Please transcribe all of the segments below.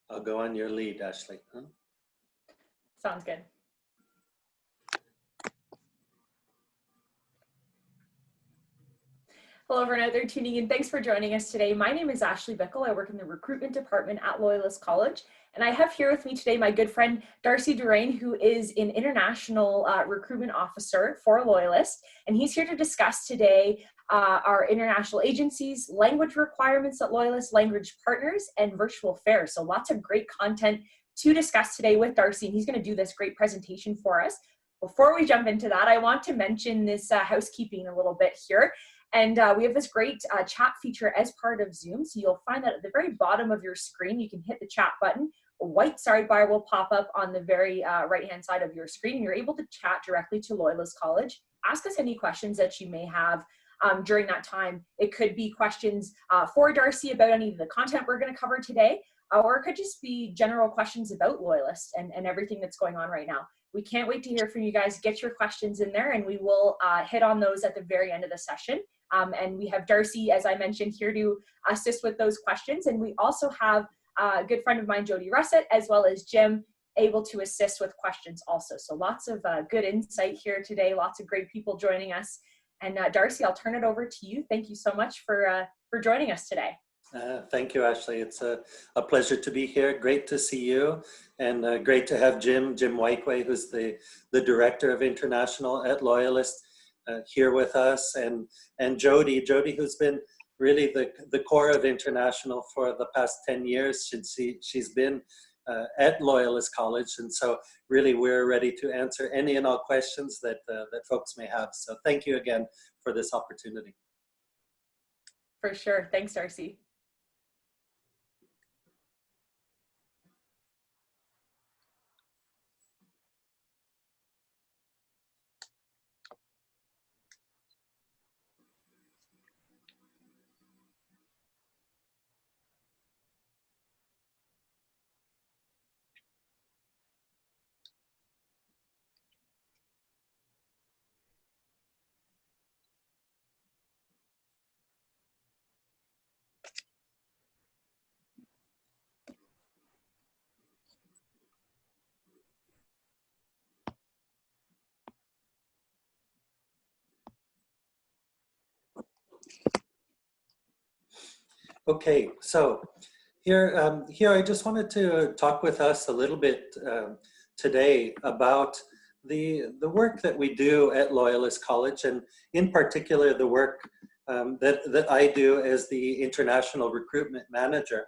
I'll go on your lead, Ashley. Huh? Sounds good. Hello, everyone out there tuning in. Thanks for joining us today. My name is Ashley Bickle. I work in the recruitment department at Loyalist College. And I have here with me today my good friend, Darcy Durain, who is an international recruitment officer for Loyalist. And he's here to discuss today our international agencies, language requirements at Loyalist, language partners, and virtual fairs. So lots of great content to discuss today with Darcy. And he's going to do this great presentation for us. Before we jump into that, I want to mention this housekeeping a little bit here. And we have this great chat feature as part of Zoom. So you'll find that at the very bottom of your screen, you can hit the chat button. A white sidebar will pop up on the very right-hand side of your screen. And you're able to chat directly to Loyalist College. Ask us any questions that you may have during that time. It could be questions for Darcy about any of the content we're going to cover today, or it could just be general questions about Loyalist and everything that's going on right now. We can't wait to hear from you guys. Get your questions in there, and we will hit on those at the very end of the session. And we have Darcy, as I mentioned, here to assist with those questions. And we also have a good friend of mine, Jody Russett, as well as Jim, able to assist with questions also. So lots of good insight here today, lots of great people joining us. And Darcy, I'll turn it over to you. Thank you so much for joining us today. Thank you, Ashley. It's a pleasure to be here. Great to see you, and great to have Jim Whiteway, who's the Director of International at Loyalist, here with us, and Jody, who's been really the core of International for the past 10 years since she's been at Loyalist College. And so really we're ready to answer any and all questions that folks may have. So thank you again for this opportunity. For sure. Thanks, Darcy. Okay, so here I just wanted to talk with us a little bit today about the work that we do at Loyalist College, and in particular the work that I do as the International Recruitment Manager.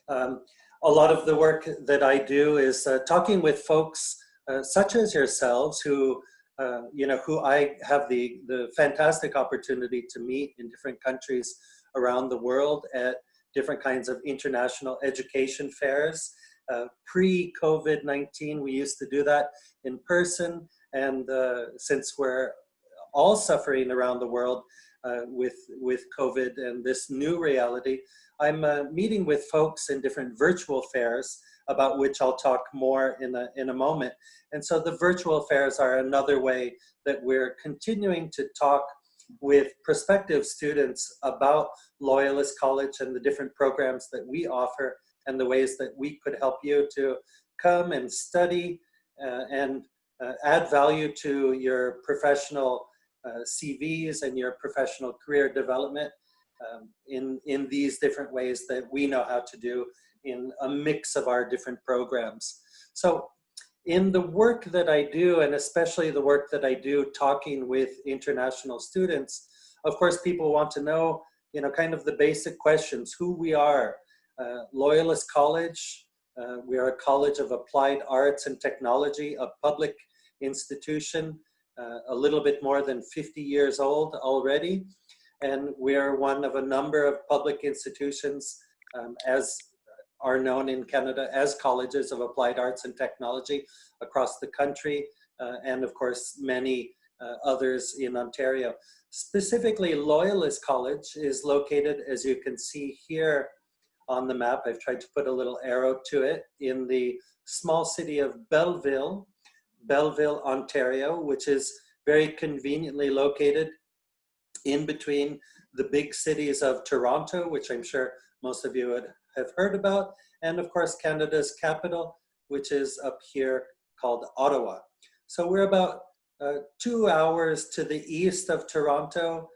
A lot of the work that I do is talking with folks such as yourselves who who I have the fantastic opportunity to meet in different countries around the world at different kinds of international education fairs. Pre-COVID-19, we used to do that in person, and since we're all suffering around the world with COVID and this new reality, I'm meeting with folks in different virtual fairs, about which I'll talk more in a moment. And so the virtual fairs are another way that we're continuing to talk with prospective students about Loyalist College and the different programs that we offer and the ways that we could help you to come and study and add value to your professional CVs and your professional career development in these different ways that we know how to do in a mix of our different programs. So in the work that I do, and especially the work that I do talking with international students, of course, people want to know, kind of the basic questions, who we are. Loyalist College, we are a college of applied arts and technology, a public institution, a little bit more than 50 years old already. And we are one of a number of public institutions as are known in Canada as colleges of applied arts and technology across the country, and of course many others in Ontario. Specifically, Loyalist College is located, as you can see here on the map, I've tried to put a little arrow to it, in the small city of Belleville, Ontario, which is very conveniently located in between the big cities of Toronto, which I'm sure most of you would have heard about, and of course Canada's capital, which is up here called Ottawa. So we're about 2 hours to the east of Toronto.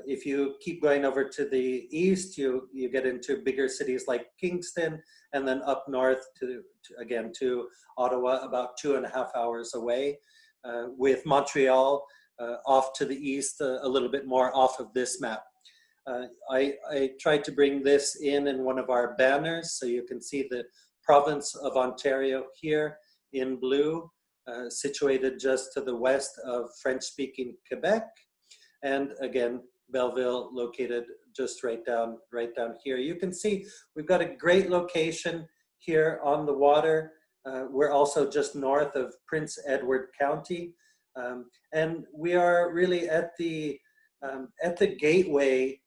If you keep going over to the east, you get into bigger cities like Kingston, and then up north again to Ottawa, about 2.5 hours away, with Montreal off to the east, a little bit more off of this map. I tried to bring this in one of our banners, so you can see the province of Ontario here in blue, situated just to the west of French-speaking Quebec, and again, Belleville located just right down here. You can see we've got a great location here on the water. We're also just north of Prince Edward County, and we are really at the gateway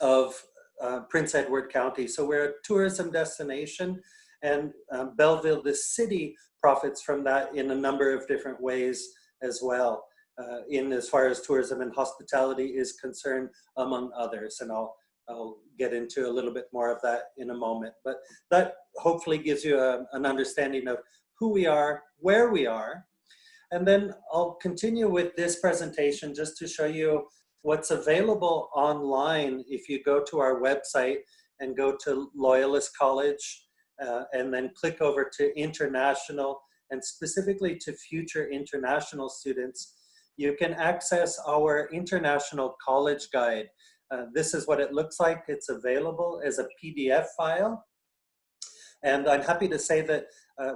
of Prince Edward County. So we're a tourism destination, and Belleville, the city, profits from that in a number of different ways as well, in as far as tourism and hospitality is concerned, among others. And I'll get into a little bit more of that in a moment. But that hopefully gives you an understanding of who we are, where we are. And then I'll continue with this presentation just to show you what's available online. If you go to our website and go to Loyalist College, and then click over to international, and specifically to future international students, you can access our international college guide. This is what it looks like. It's available as a PDF file. And I'm happy to say that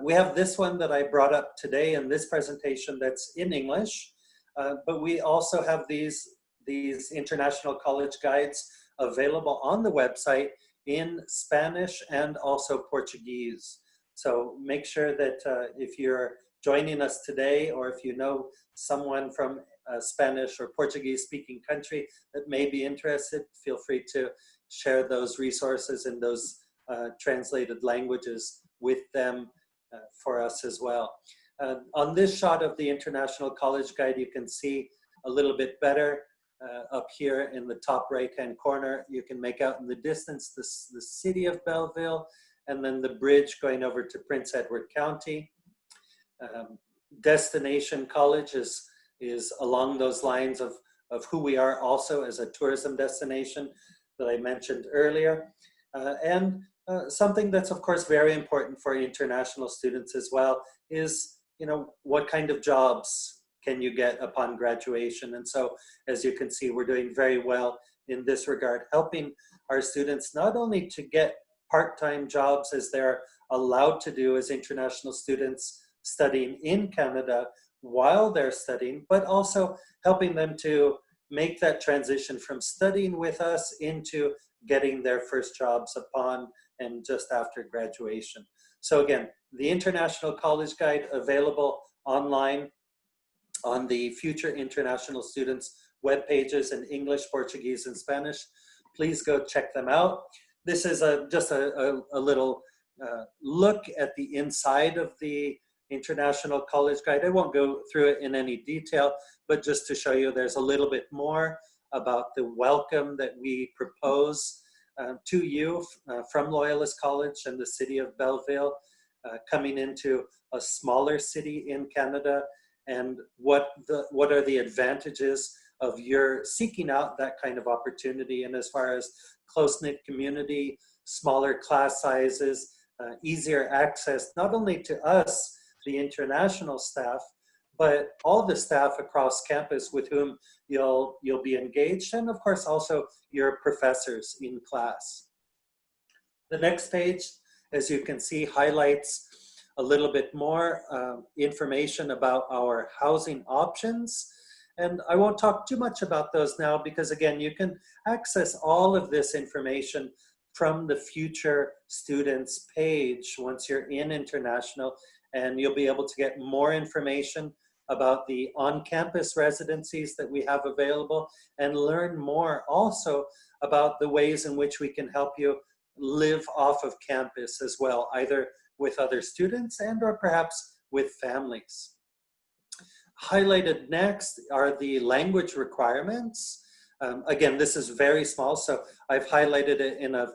we have this one that I brought up today in this presentation that's in English, but we also have these international college guides available on the website in Spanish and also Portuguese. So make sure that if you're joining us today, or if you know someone from a Spanish or Portuguese speaking country that may be interested, feel free to share those resources in those translated languages with them for us as well. On this shot of the International College Guide, you can see a little bit better up here in the top right-hand corner. You can make out in the distance the city of Belleville, and then the bridge going over to Prince Edward County. Destination College is along those lines of who we are also as a tourism destination that I mentioned earlier. And something that's of course very important for international students as well is, what kind of jobs can you get upon graduation? And so, as you can see, we're doing very well in this regard, helping our students not only to get part-time jobs as they're allowed to do as international students studying in Canada while they're studying, but also helping them to make that transition from studying with us into getting their first jobs upon and just after graduation. So again, the International College Guide available online on the Future International Students web pages in English, Portuguese, and Spanish. Please go check them out. This is just a little look at the inside of the International College Guide. I won't go through it in any detail, but just to show you there's a little bit more about the welcome that we propose to you from Loyalist College and the city of Belleville, coming into a smaller city in Canada, and what are the advantages of your seeking out that kind of opportunity. And as far as close-knit community, smaller class sizes, easier access, not only to us, the international staff, but all the staff across campus with whom you'll be engaged, and of course also your professors in class. The next page, as you can see, highlights a little bit more information about our housing options. And I won't talk too much about those now because again, you can access all of this information from the Future Students page once you're in international, and you'll be able to get more information about the on-campus residencies that we have available, and learn more also about the ways in which we can help you live off of campus as well, either with other students and or perhaps with families. Highlighted next are the language requirements. Again, this is very small, so I've highlighted it in a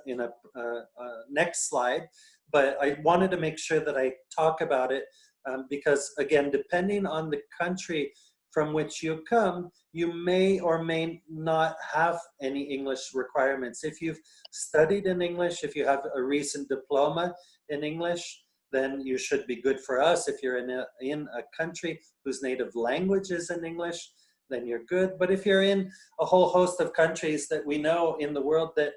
next slide, but I wanted to make sure that I talk about it because, again, depending on the country from which you come, you may or may not have any English requirements. If you've studied in English, if you have a recent diploma in English, then you should be good for us. If you're in a country whose native language is in English, then you're good. But if you're in a whole host of countries that we know in the world that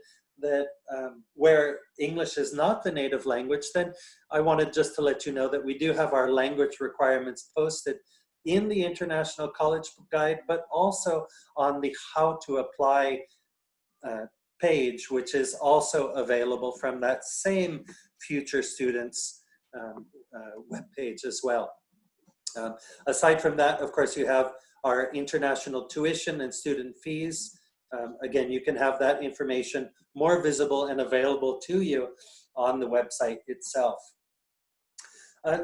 where English is not the native language, then I wanted just to let you know that we do have our language requirements posted in the International College Guide, but also on the How to Apply page, which is also available from that same Future Students webpage as well. Aside from that, of course, you have our international tuition and student fees. Again, you can have that information more visible and available to you on the website itself.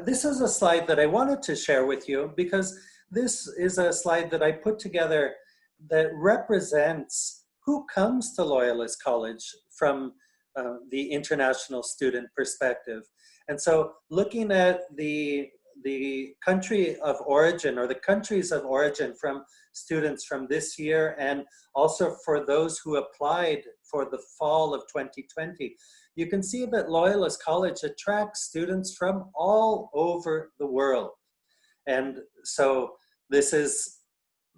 This is a slide that I wanted to share with you because this is a slide that I put together that represents who comes to Loyalist College from the international student perspective. And so looking at the country of origin or the countries of origin from students from this year, and also for those who applied for the fall of 2020, you can see that Loyalist College attracts students from all over the world. And so this is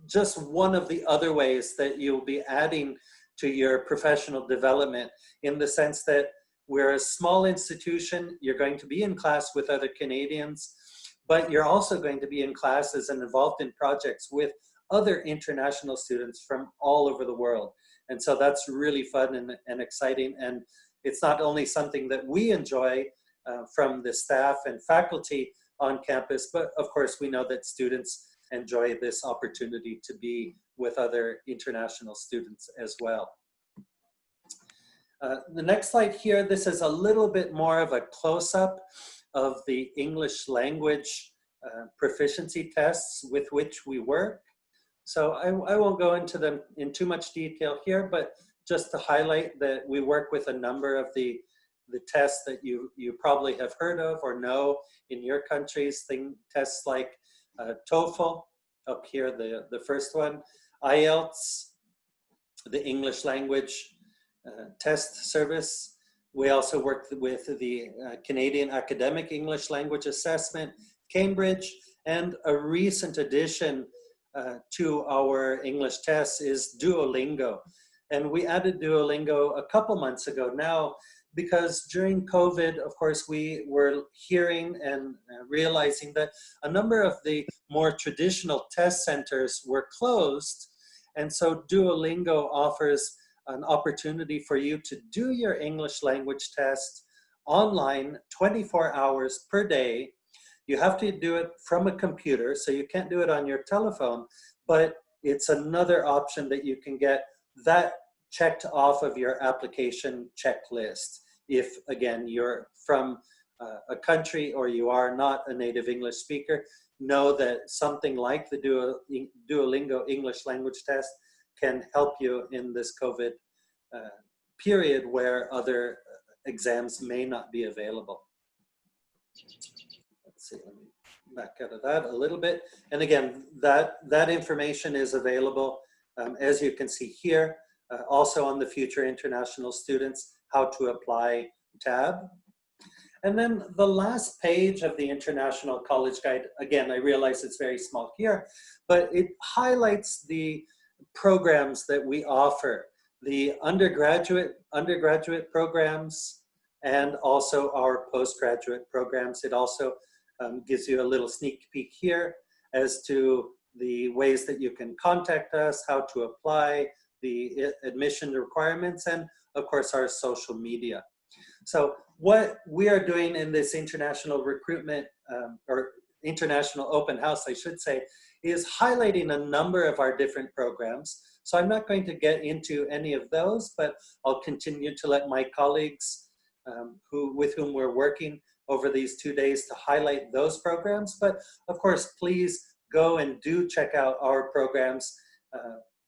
just one of the other ways that you'll be adding to your professional development, in the sense that we're a small institution, you're going to be in class with other Canadians, but you're also going to be in classes and involved in projects with other international students from all over the world. And so that's really fun and exciting. And it's not only something that we enjoy from the staff and faculty on campus, but of course we know that students enjoy this opportunity to be with other international students as well. The next slide here, this is a little bit more of a close-up of the English language proficiency tests with which we work. So I won't go into them in too much detail here, but just to highlight that we work with a number of the tests that you probably have heard of or know in your countries, tests like TOEFL, up here, the first one, IELTS, the English language test service. We also work with the Canadian Academic English Language Assessment, Cambridge, and a recent addition to our English tests is Duolingo. And we added Duolingo a couple months ago now, because during COVID, of course, we were hearing and realizing that a number of the more traditional test centers were closed. And so Duolingo offers an opportunity for you to do your English language test online 24 hours per day. You have to do it from a computer, so you can't do it on your telephone, but it's another option that you can get that checked off of your application checklist. If, again, you're from a country or you are not a native English speaker, know that something like the Duolingo English language test can help you in this COVID period where other exams may not be available. Let's see, let me back out of that a little bit. And again, that information is available, as you can see here, also on the Future International Students How to Apply tab. And then the last page of the International College Guide, again, I realize it's very small here, but it highlights the programs that we offer, the undergraduate programs, and also our postgraduate programs. It also gives you a little sneak peek here as to the ways that you can contact us, how to apply, the admission requirements, and of course our social media. So what we are doing in this international recruitment, or international open house, I should say, is highlighting a number of our different programs. So I'm not going to get into any of those, but I'll continue to let my colleagues with whom we're working over these 2 days to highlight those programs. But of course, please go and do check out our programs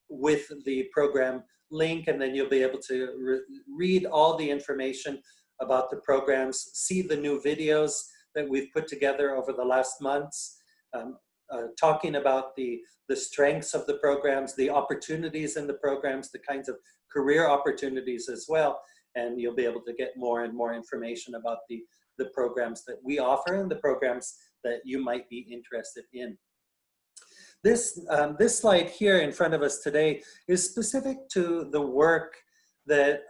with the program link, and then you'll be able to read all the information about the programs, see the new videos that we've put together over the last months, talking about the strengths of the programs, the opportunities in the programs, the kinds of career opportunities as well. And you'll be able to get more and more information about the programs that we offer and the programs that you might be interested in. This slide here in front of us today is specific to the work that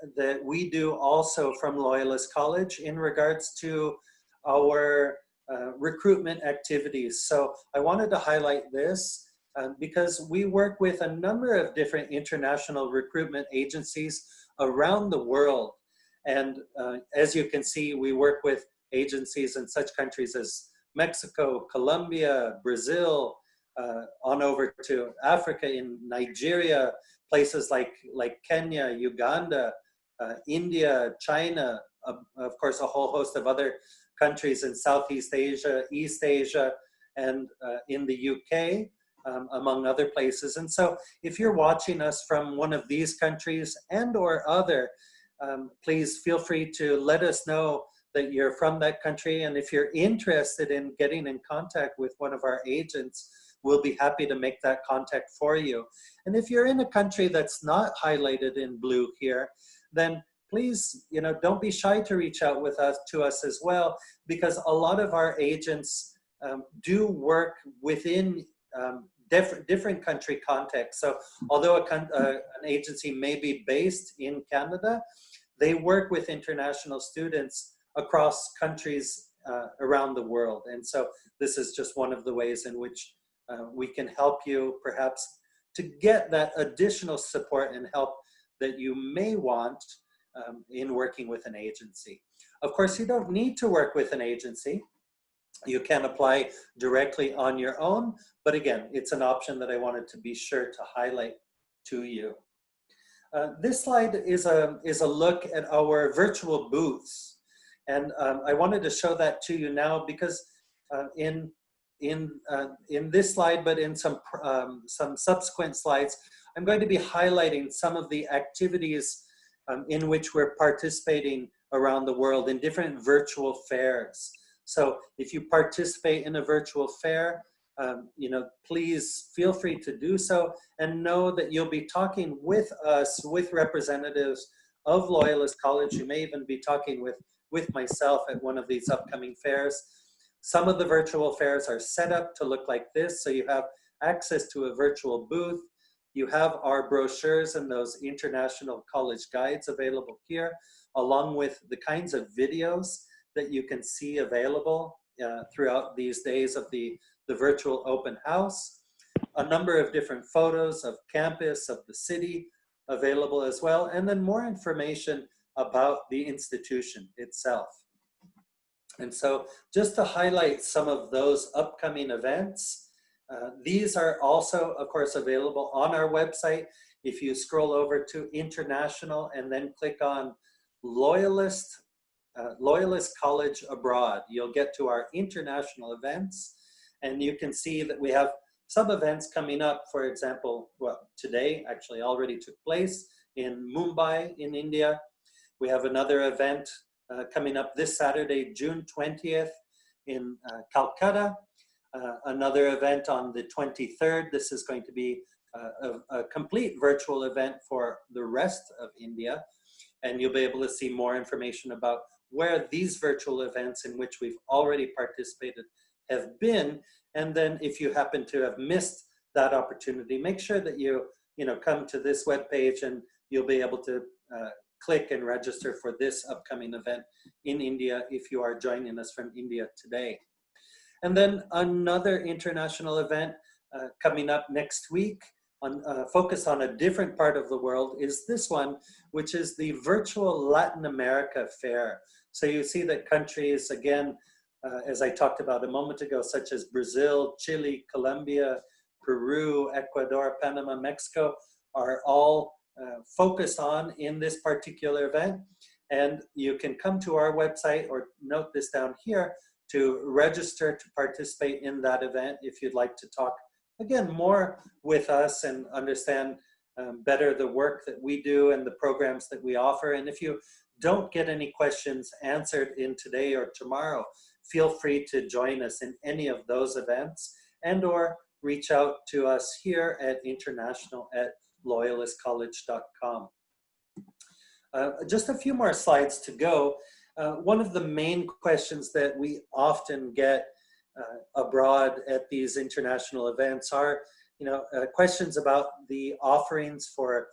we do also from Loyalist College in regards to our recruitment activities. So I wanted to highlight this because we work with a number of different international recruitment agencies around the world. And as you can see, we work with agencies in such countries as Mexico, Colombia, Brazil, on over to Africa, in Nigeria, places like Kenya, Uganda, India, China, of course, a whole host of other countries in Southeast Asia, East Asia, and in the UK, among other places. And so if you're watching us from one of these countries and or other, please feel free to let us know that you're from that country. And if you're interested in getting in contact with one of our agents, we'll be happy to make that contact for you. And if you're in a country that's not highlighted in blue here, then please, don't be shy to reach out to us as well, because a lot of our agents do work within different country contexts. So although an agency may be based in Canada, they work with international students across countries around the world. And so this is just one of the ways in which we can help you perhaps to get that additional support and help that you may want in working with an agency. Of course, you don't need to work with an agency. You can apply directly on your own, but again, it's an option that I wanted to be sure to highlight to you. This slide is a look at our virtual booths, and I wanted to show that to you now because in this slide, but in some subsequent slides, I'm going to be highlighting some of the activities in which we're participating around the world in different virtual fairs. So if you participate in a virtual fair, please feel free to do so, and know that you'll be talking with us, with representatives of Loyalist College. You may even be talking with myself at one of these upcoming fairs. Some of the virtual fairs are set up to look like this, so you have access to a virtual booth. You have our brochures and those international college guides available here, along with the kinds of videos that you can see available throughout these days of the virtual open house. A number of different photos of campus, of the city available as well, and then more information about the institution itself. And so just to highlight some of those upcoming events, these are also, of course, available on our website. If you scroll over to International and then click on Loyalist College Abroad, you'll get to our international events, and you can see that we have some events coming up. For example, well, today actually already took place in Mumbai in India. We have another event coming up this Saturday, June 20th in Calcutta. Another event on the 23rd. This is going to be a complete virtual event for the rest of India. And you'll be able to see more information about where these virtual events in which we've already participated have been. And then if you happen to have missed that opportunity, make sure that you come to this webpage and you'll be able to click and register for this upcoming event in India if you are joining us from India today. And then another international event coming up next week, focused on a different part of the world, is this one, which is the virtual Latin America Fair. So you see that countries, again, as I talked about a moment ago, such as Brazil, Chile, Colombia, Peru, Ecuador, Panama, Mexico, are all focused on in this particular event. And you can come to our website, or note this down here, to register to participate in that event if you'd like to talk, again, more with us and understand better the work that we do and the programs that we offer. And if you don't get any questions answered in today or tomorrow, feel free to join us in any of those events, and or reach out to us here at international@loyalistcollege.com. Just a few more slides to go. One of the main questions that we often get abroad at these international events are, questions about the offerings for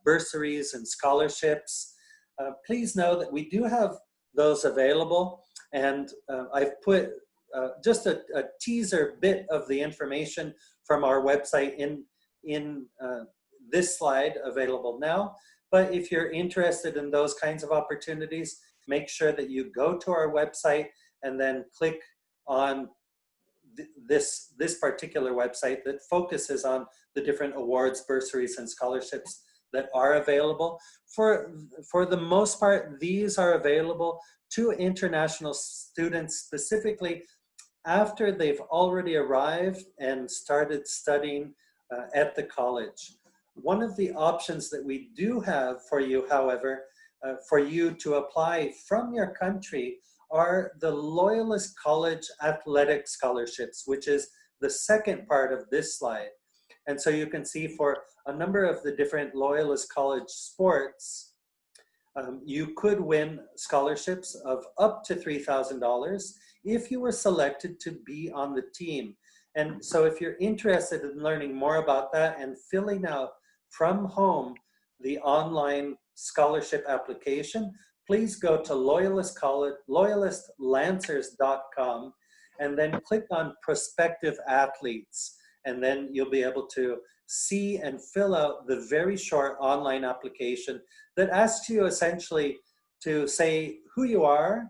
bursaries and scholarships. Please know that we do have those available, and I've put just a teaser bit of the information from our website in this slide available now. But if you're interested in those kinds of opportunities, make sure that you go to our website and then click on this particular website that focuses on the different awards, bursaries, and scholarships that are available. For the most part, these are available to international students specifically after they've already arrived and started studying at the college. One of the options that we do have for you, however, for you to apply from your country are the Loyalist College Athletic Scholarships, which is the second part of this slide. And so you can see for a number of the different Loyalist College sports, you could win scholarships of up to $3,000 if you were selected to be on the team. And so if you're interested in learning more about that and filling out from home the online scholarship application, please go to loyalistlancers.com and then click on prospective athletes. And then you'll be able to see and fill out the very short online application that asks you essentially to say who you are,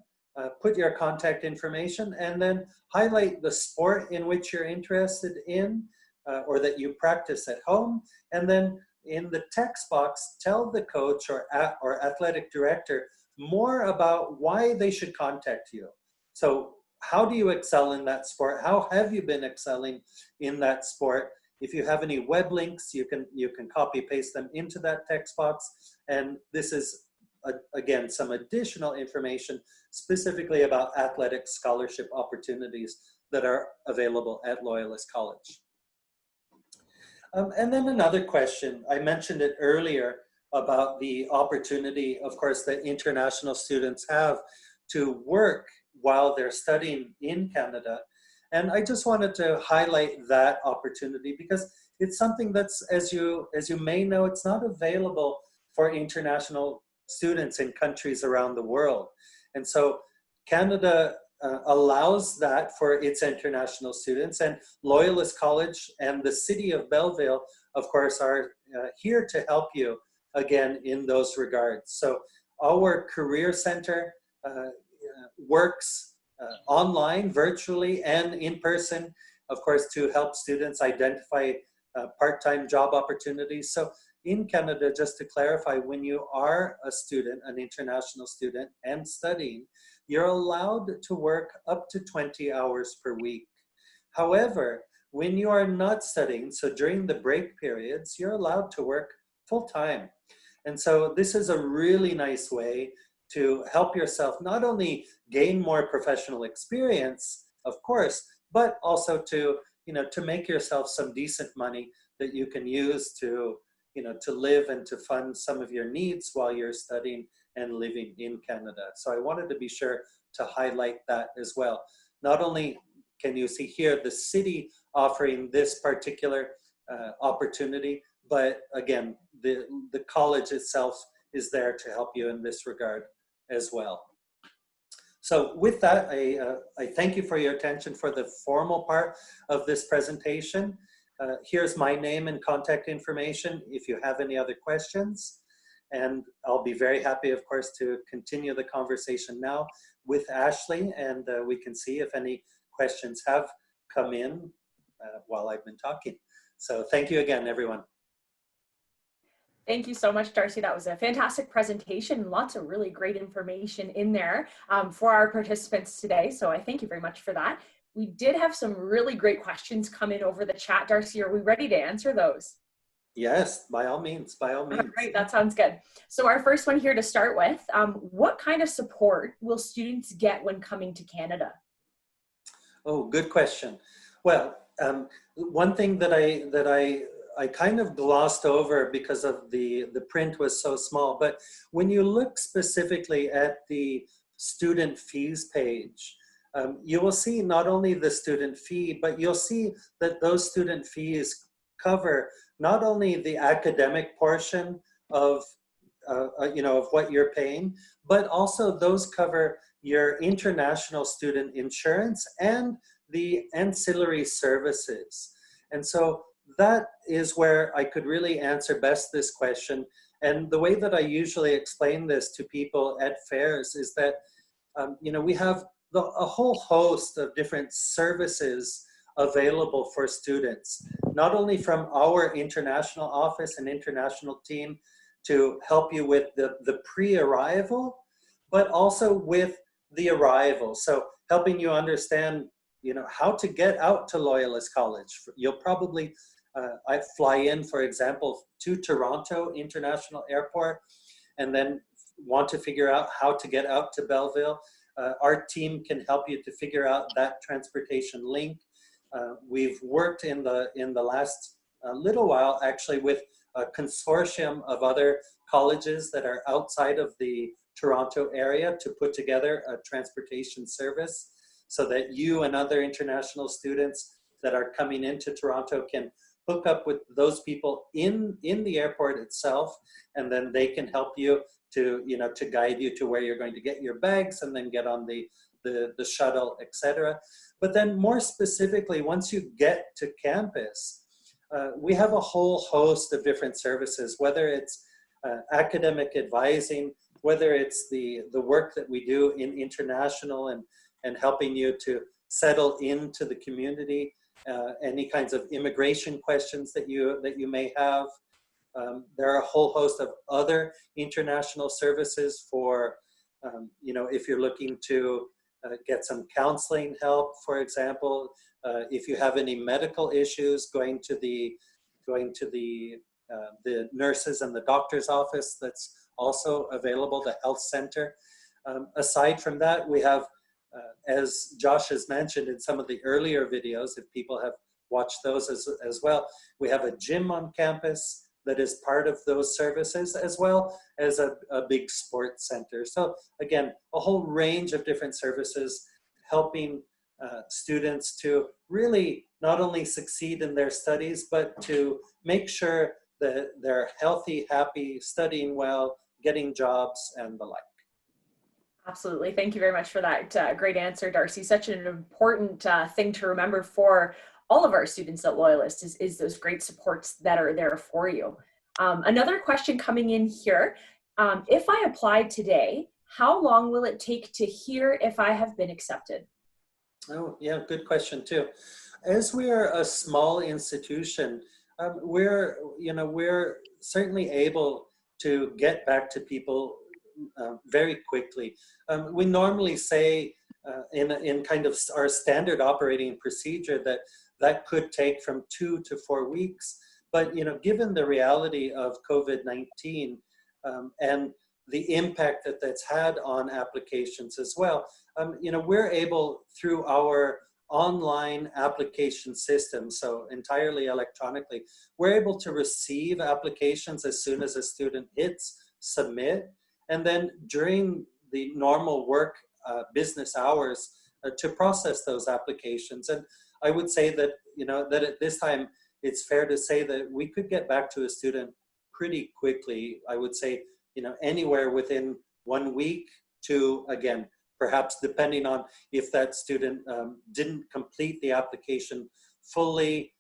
put your contact information, and then highlight the sport in which you're interested in or that you practice at home. And then in the text box, tell the coach or athletic director more about why they should contact you. So how do you excel in that sport? How have you been excelling in that sport? If you have any web links, you can copy paste them into that text box. And this is, again, some additional information specifically about athletic scholarship opportunities that are available at Loyalist College. And then another question, I mentioned it earlier about the opportunity, of course, that international students have to work while they're studying in Canada. And I just wanted to highlight that opportunity because it's something that's, as you may know, it's not available for international students in countries around the world. And so Canada allows that for its international students, and Loyalist College and the city of Belleville, of course, are here to help you again in those regards. So our Career Center works online, virtually, and in person, of course, to help students identify part-time job opportunities. So in Canada, just to clarify, when you are a student, an international student, and studying, you're allowed to work up to 20 hours per week. However, when you are not studying, so during the break periods, you're allowed to work full-time. And so this is a really nice way to help yourself not only gain more professional experience, of course, but also to, to make yourself some decent money that you can use to, to live and to fund some of your needs while you're studying and living in Canada. So I wanted to be sure to highlight that as well. Not only can you see here the city offering this particular opportunity, but again, the college itself is there to help you in this regard as well. So with that, I thank you for your attention for the formal part of this presentation. Here's my name and contact information if you have any other questions. And I'll be very happy, of course, to continue the conversation now with Ashley, and we can see if any questions have come in while I've been talking. So thank you again, everyone. Thank you so much, Darcy. That was a fantastic presentation. Lots of really great information in there for our participants today. So I thank you very much for that. We did have some really great questions come in over the chat. Darcy, are we ready to answer those? Yes, by all means, by all All means. right, that sounds good. So our first one here to start with, what kind of support will students get when coming to Canada? Oh, good question. Well, one thing I kind of glossed over because of the print was so small, but when you look specifically at the student fees page, you will see not only the student fee, but you'll see that those student fees cover not only the academic portion of of what you're paying, but also those cover your international student insurance and the ancillary services. And so that is where I could really answer best this question. And the way that I usually explain this to people at fairs is that, we have a whole host of different services available for students, not only from our international office and international team to help you with the pre-arrival, but also with the arrival. So helping you understand, how to get out to Loyalist College. You'll probably, I fly in, for example, to Toronto International Airport, and then want to figure out how to get out to Belleville. Our team can help you to figure out that transportation link. We've worked in the last little while actually with a consortium of other colleges that are outside of the Toronto area to put together a transportation service so that you and other international students that are coming into Toronto can hook up with those people in the airport itself, and then they can help you to guide you to where you're going to get your bags and then get on the shuttle, etc. But then more specifically, once you get to campus, we have a whole host of different services, whether it's academic advising, whether it's the work that we do in international and helping you to settle into the community, any kinds of immigration questions that you may have. There are a whole host of other international services for, if you're looking to get some counseling help, for example, if you have any medical issues, going to the nurses and the doctor's office that's also available, the health center. Aside from that, we have, as Josh has mentioned in some of the earlier videos, if people have watched those as well, we have a gym on campus that is part of those services, as well as a big sports center. So again, a whole range of different services helping students to really not only succeed in their studies, but to make sure that they're healthy, happy, studying well, getting jobs, and the like. Absolutely. Thank you very much for that great answer, Darcy. Such an important thing to remember for all of our students at Loyalist is those great supports that are there for you. Another question coming in here. If I applied today, how long will it take to hear if I have been accepted? Oh, yeah, good question too. As we are a small institution, we're certainly able to get back to people very quickly. We normally say in kind of our standard operating procedure that could take from 2 to 4 weeks. But given the reality of COVID-19 and the impact that that's had on applications as well, we're able through our online application system, so entirely electronically, we're able to receive applications as soon as a student hits submit, and then during the normal work business hours to process those applications. And I would say that, that at this time, it's fair to say that we could get back to a student pretty quickly. I would say, anywhere within 1 week to, again, perhaps depending on if that student didn't complete the application fully,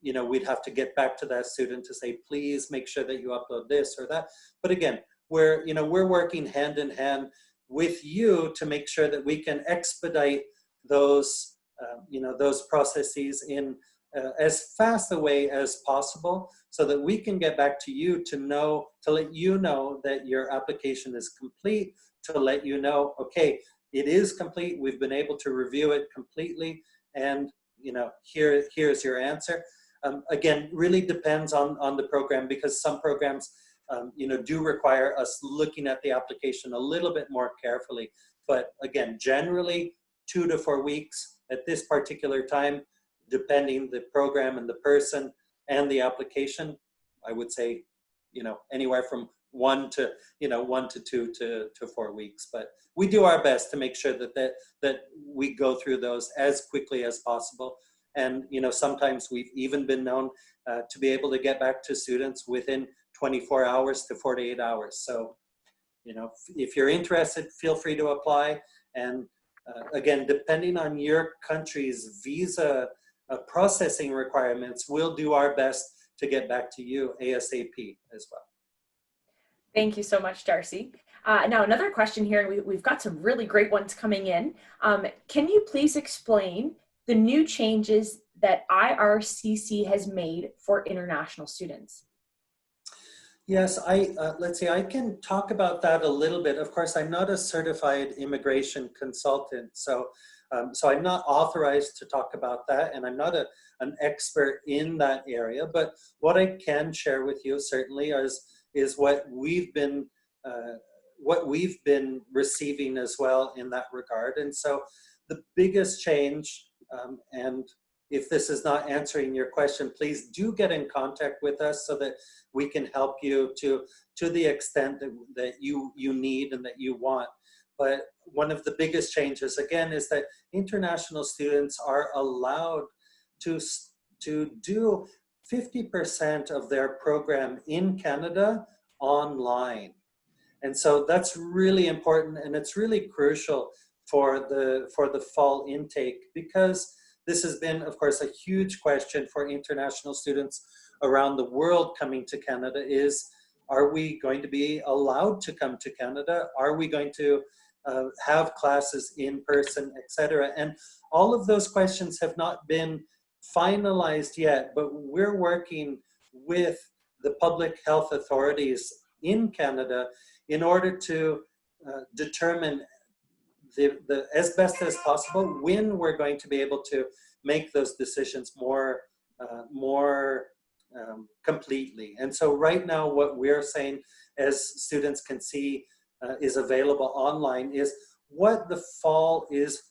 we'd have to get back to that student to say, please make sure that you upload this or that. But again, we're working hand in hand with you to make sure that we can expedite those, those processes in as fast a way as possible, so that we can get back to you to let you know that your application is complete, to let you know, okay, it is complete, we've been able to review it completely, and here's your answer. Again, really depends on the program, because some programs do require us looking at the application a little bit more carefully. But again, generally 2 to 4 weeks at this particular time, depending the program and the person and the application. I would say, anywhere from 1 to 2 to 4 weeks. But we do our best to make sure that we go through those as quickly as possible. And sometimes we've even been known to be able to get back to students within 24 hours to 48 hours. So, if you're interested, feel free to apply. And again, depending on your country's visa processing requirements, we'll do our best to get back to you ASAP as well. Thank you so much, Darcy. Now, another question here, and we've got some really great ones coming in. Can you please explain the new changes that IRCC has made for international students? Yes, let's see, I can talk about that a little bit. Of course, I'm not a certified immigration consultant, so I'm not authorized to talk about that, and I'm not an expert in that area. But what I can share with you certainly is what we've been receiving as well in that regard. And so the biggest change, and if this is not answering your question, please do get in contact with us so that we can help you to the extent that you need and that you want. But one of the biggest changes, again, is that international students are allowed to do 50% of their program in Canada online. And so that's really important, and it's really crucial for the fall intake, because this has been, of course, a huge question for international students around the world coming to Canada is, are we going to be allowed to come to Canada? Are we going to have classes in person, etc.? And all of those questions have not been finalized yet, but we're working with the public health authorities in Canada in order to determine as best as possible when we're going to be able to make those decisions more completely. And so right now what we're saying, as students can see is available online, is what the fall is,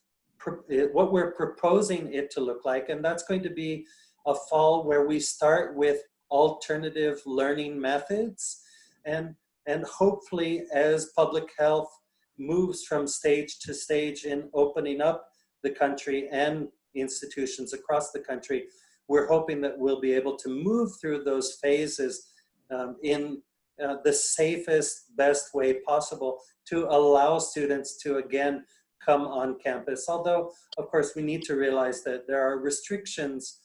what we're proposing it to look like. And that's going to be a fall where we start with alternative learning methods, and hopefully as public health moves from stage to stage in opening up the country and institutions across the country, we're hoping that we'll be able to move through those phases in the safest, best way possible to allow students to again come on campus. Although, of course, we need to realize that there are restrictions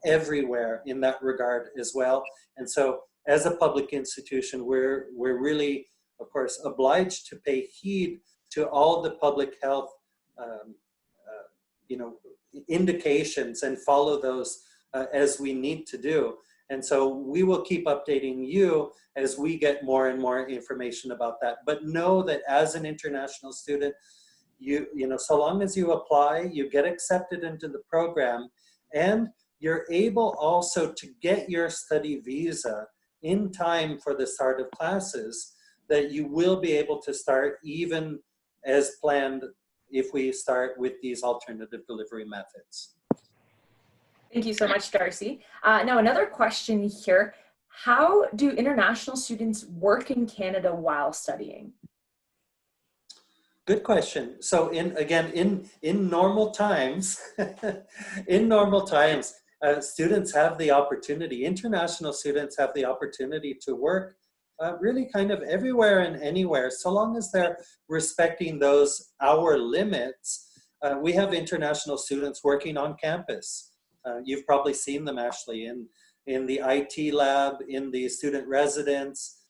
everywhere in that regard as well. And so as a public institution, we're really, of course, obliged to pay heed to all the public health indications and follow those as we need to do. And so we will keep updating you as we get more and more information about that. But know that as an international student, so long as you apply, you get accepted into the program, and you're able also to get your study visa in time for the start of classes, that you will be able to start even as planned if we start with these alternative delivery methods. Thank you so much, Darcy. Now, another question here. How do international students work in Canada while studying? Good question. So in normal times, students have the opportunity, international students have the opportunity to work really kind of everywhere and anywhere, so long as they're respecting those hour limits. We have international students working on campus. You've probably seen them, Ashley, in the IT lab, in the student residence.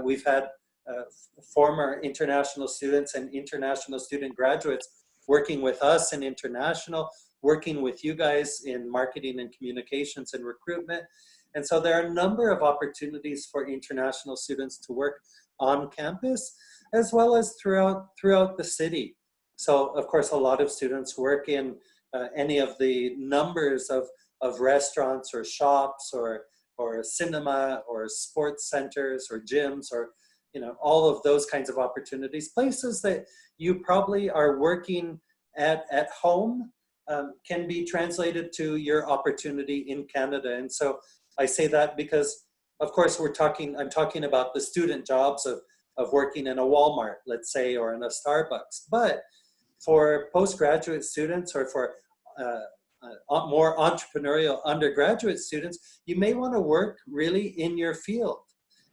We've had former international students and international student graduates working with us in international, working with you guys in marketing and communications and recruitment. And so there are a number of opportunities for international students to work on campus, as well as throughout the city. So of course, a lot of students work in any of the numbers of of restaurants or shops or cinema or sports centers or gyms or, you know, all of those kinds of opportunities. Places that you probably are working at home can be translated to your opportunity in Canada. And so I say that because, of course, I'm talking about the student jobs of working in a Walmart, let's say, or in a Starbucks. But for postgraduate students or for more entrepreneurial undergraduate students, you may want to work really in your field.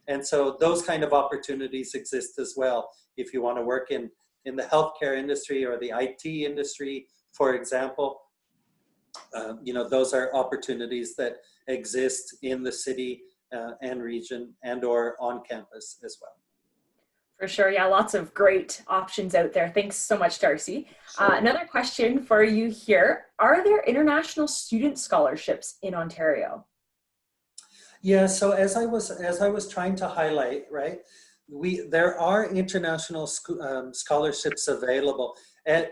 And so those kind of opportunities exist as well. If you want to work in the healthcare industry or the IT industry, for example, you know, those are opportunities that exist in the city and region and or on campus as well. For sure. Yeah, lots of great options out there. Thanks so much, Darcy. Sure. Another question for you here. Are there international student scholarships in Ontario? Yeah, so as I was trying to highlight, right, there are international scholarships available at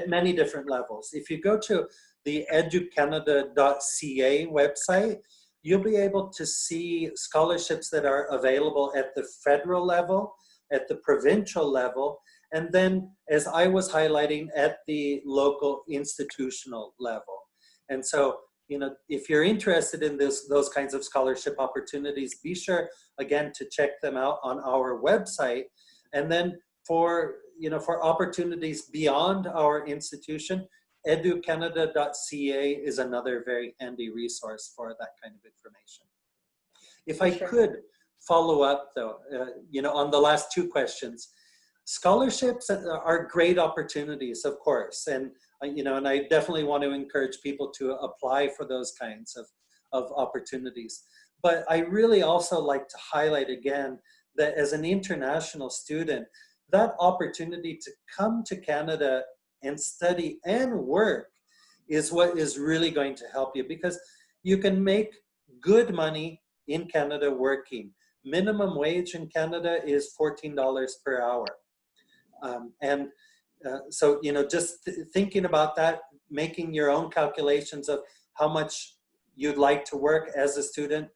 many different levels. If you go to the educanada.ca website, you'll be able to see scholarships that are available at the federal level, at the provincial level, and then, as I was highlighting, at the local institutional level. And so, you know, if you're interested in those kinds of scholarship opportunities, be sure, again, to check them out on our website. And then for opportunities beyond our institution, educanada.ca is another very handy resource for that kind of information. If I could follow up though, you know, on the last two questions, scholarships are great opportunities, of course. And, you know, and I definitely want to encourage people to apply for those kinds of opportunities. But I really also like to highlight again that as an international student, that opportunity to come to Canada and study and work is what is really going to help you, because you can make good money in Canada working. Minimum wage in Canada is $14 per hour. So, you know, just thinking about that, making your own calculations of how much you'd like to work as a student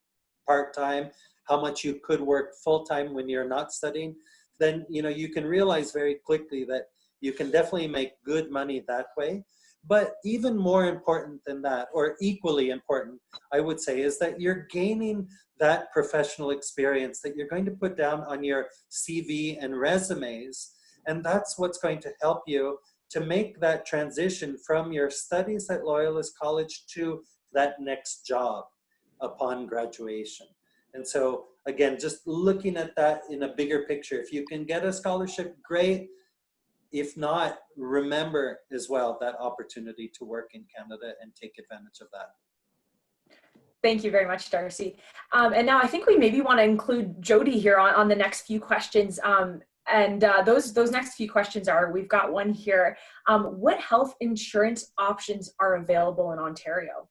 part-time, how much you could work full-time when you're not studying, then, you know, you can realize very quickly that you can definitely make good money that way. But even more important than that, or equally important, I would say, is that you're gaining that professional experience that you're going to put down on your CV and resumes. And that's what's going to help you to make that transition from your studies at Loyalist College to that next job upon graduation. And so, again, just looking at that in a bigger picture, if you can get a scholarship, great. If not, remember as well that opportunity to work in Canada and take advantage of that. Thank you very much, Darcy. And now I think we maybe want to include Jody here on the next few questions. Those next few questions are, we've got one here. What health insurance options are available in Ontario?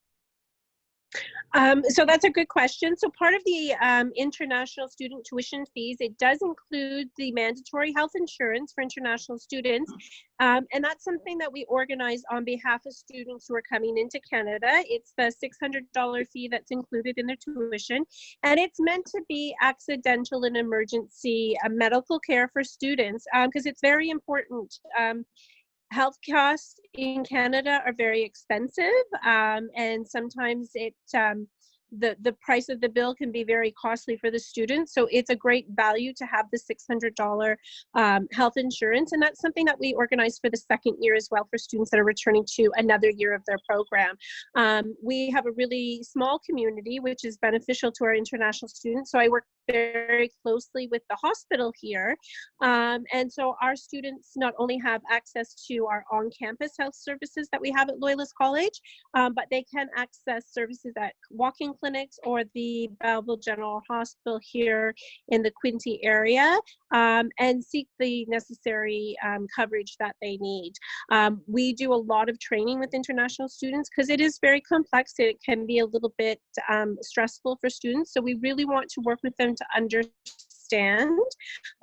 So that's a good question. So part of the international student tuition fees, it does include the mandatory health insurance for international students. And that's something that we organize on behalf of students who are coming into Canada. It's the $600 fee that's included in their tuition. And it's meant to be accidental and emergency medical care for students, because it's very important. Health costs in Canada are very expensive, and sometimes the price of the bill can be very costly for the students. So it's a great value to have the $600 health insurance. And that's something that we organize for the second year as well for students that are returning to another year of their program. We have a really small community, which is beneficial to our international students. So I work very closely with the hospital here. And so our students not only have access to our on-campus health services that we have at Loyalist College, but they can access services at walk-in clinics or the Belleville General Hospital here in the Quinte area, and seek the necessary coverage that they need. We do a lot of training with international students because it is very complex. It can be a little bit stressful for students. So we really want to work with them to understand understand,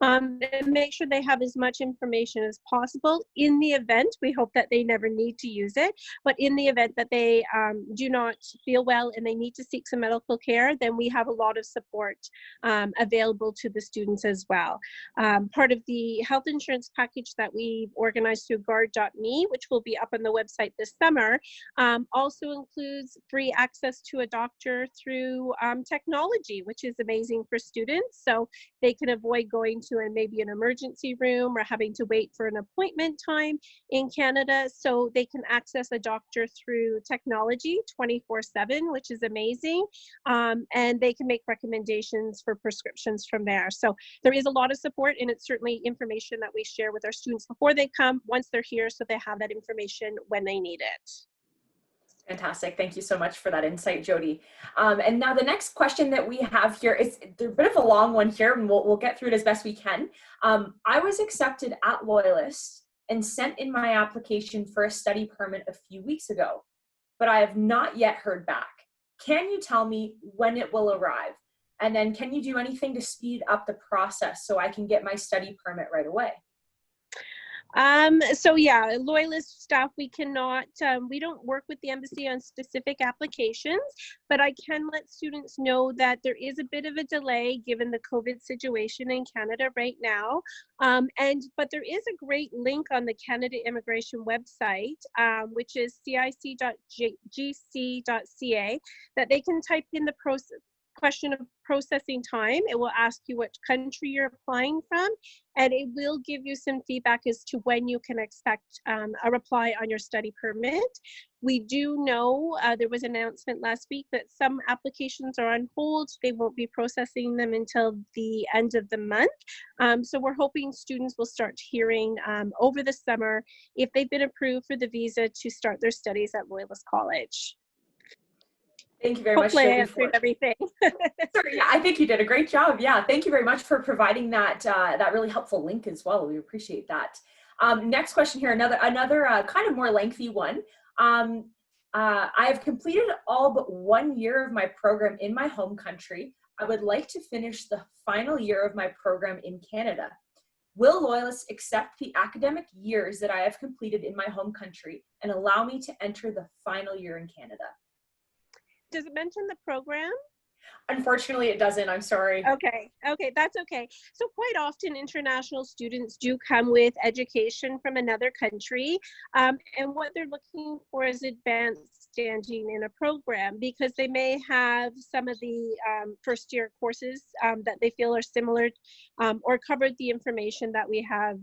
and make sure they have as much information as possible. In the event, we hope that they never need to use it, but in the event that they do not feel well and they need to seek some medical care, then we have a lot of support available to the students as well. Part of the health insurance package that we've organized through guard.me, which will be up on the website this summer, also includes free access to a doctor through technology, which is amazing for students. So they can avoid going to maybe an emergency room or having to wait for an appointment time in Canada. So they can access a doctor through technology 24/7, which is amazing. And they can make recommendations for prescriptions from there. So there is a lot of support, and it's certainly information that we share with our students before they come, once they're here, so they have that information when they need it. Fantastic. Thank you so much for that insight, Jody. And now the next question that we have here is a bit of a long one here, and we'll get through it as best we can. I was accepted at Loyalist and sent in my application for a study permit a few weeks ago, but I have not yet heard back. Can you tell me when it will arrive? And then can you do anything to speed up the process so I can get my study permit right away? So yeah, Loyalist staff, we cannot, we don't work with the embassy on specific applications, but I can let students know that there is a bit of a delay given the COVID situation in Canada right now. But there is a great link on the Canada Immigration website, which is cic.gc.ca, that they can type in the question of processing time. It will ask you which country you're applying from, and it will give you some feedback as to when you can expect a reply on your study permit. We do know there was an announcement last week that some applications are on hold. They won't be processing them until the end of the month. So we're hoping students will start hearing over the summer if they've been approved for the visa to start their studies at Loyalist College. Thank you very much. Hopefully I answered everything. Sorry, yeah, I think you did a great job. Yeah, thank you very much for providing that that really helpful link as well. We appreciate that. Next question here, another kind of more lengthy one. I have completed all but 1 year of my program in my home country. I would like to finish the final year of my program in Canada. Will Loyalists accept the academic years that I have completed in my home country and allow me to enter the final year in Canada? Does it mention the program? Unfortunately, it doesn't. I'm sorry. Okay, that's okay. So quite often international students do come with education from another country, and what they're looking for is advanced standing in a program, because they may have some of the first year courses that they feel are similar or covered the information that we have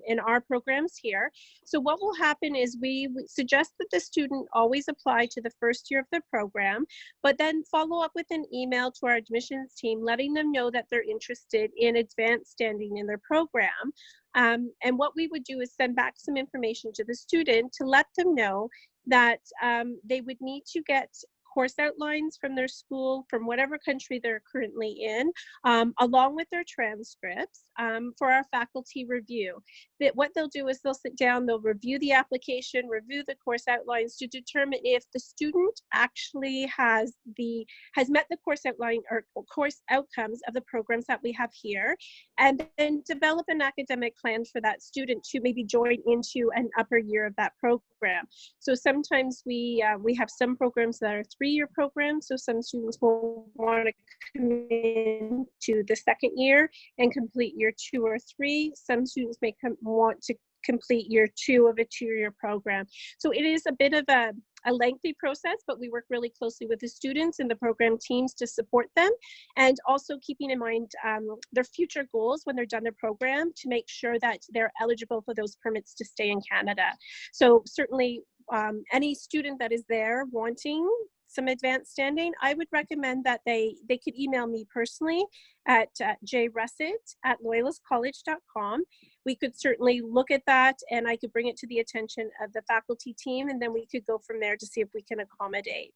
in our programs here. So what will happen is we suggest that the student always apply to the first year of the program, but then follow up with an email to our admissions team letting them know that they're interested in advanced standing in their program. And what we would do is send back some information to the student to let them know that they would need to get course outlines from their school, from whatever country they're currently in, along with their transcripts for our faculty review. That what they'll do is they'll sit down, they'll review the application, review the course outlines to determine if the student actually has met the course outline or course outcomes of the programs that we have here, and then develop an academic plan for that student to maybe join into an upper year of that program. So sometimes we have some programs that are 3-year programs, so some students will want to come in to the second year and complete year 2 or 3. Some students may want to complete year 2 of a 2-year program. So it is a bit of a lengthy process, but we work really closely with the students and the program teams to support them, and also keeping in mind their future goals when they're done their program to make sure that they're eligible for those permits to stay in Canada. So certainly any student that is there wanting some advanced standing, I would recommend that they could email me personally at jrussett@loyalistcollege.com. We could certainly look at that, and I could bring it to the attention of the faculty team, and then we could go from there to see if we can accommodate.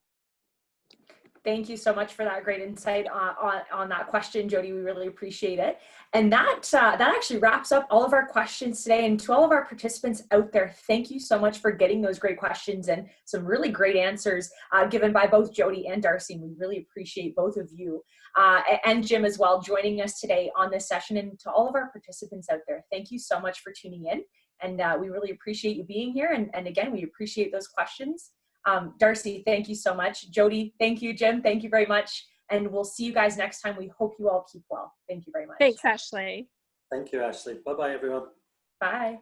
Thank you so much for that great insight on that question, Jody. We really appreciate it. And that actually wraps up all of our questions today. And to all of our participants out there, thank you so much for getting those great questions and some really great answers given by both Jody and Darcy. We really appreciate both of you and Jim as well joining us today on this session. And to all of our participants out there, thank you so much for tuning in. And we really appreciate you being here. And again, we appreciate those questions. Darcy, thank you so much. Jody, thank you. Jim, thank you very much. And we'll see you guys next time. We hope you all keep well. Thank you very much. Thanks, Ashley. Thank you, Ashley. Bye-bye, everyone. Bye.